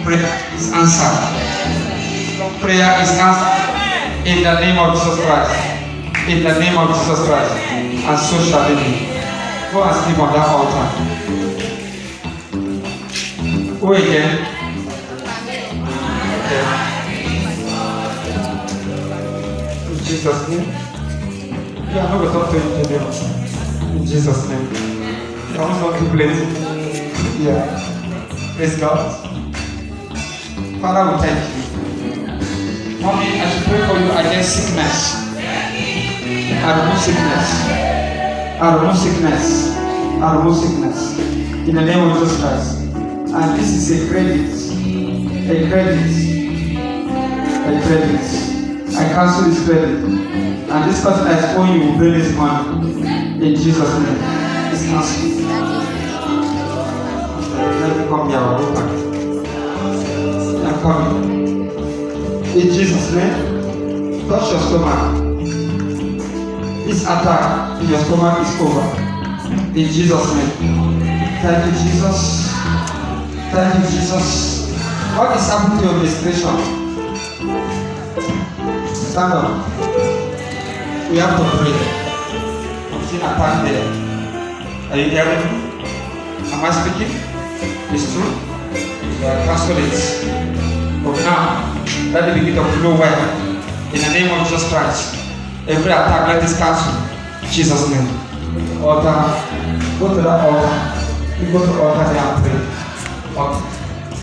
prayer is answered. Your prayer is answered. In the name of Jesus Christ. In the name of Jesus Christ. And so shall it be. Go and sleep on that altar. Go again. In Jesus' name. You are not going to talk to him today. In Jesus' name. You are not to blame. Yeah. Praise God. Father, we thank you. Mommy, I should pray for you against sickness. I remove sickness. I remove sickness. I remove sickness. In the name of Jesus Christ. And this is a credit. A credit. A credit. I cancel this credit. And this person that is owing you will bring this money. In Jesus' name. It's cancelled. Let me come here. I'll go back. I'm coming. In Jesus' name. Touch your stomach. This attack in your stomach is over. In Jesus' name. Thank you, Jesus. Thank you, Jesus. What is happening to your menstruation? Stand up. We have to pray. I'm seeing attack there. Are you hearing me? Am I speaking? It's true. Cancel it. But now, let it begin to flow well. In the name of Jesus Christ. Every attack, let this cancel. In Jesus' name. Altar. Go to that altar. You go to the altar there and pray. Okay.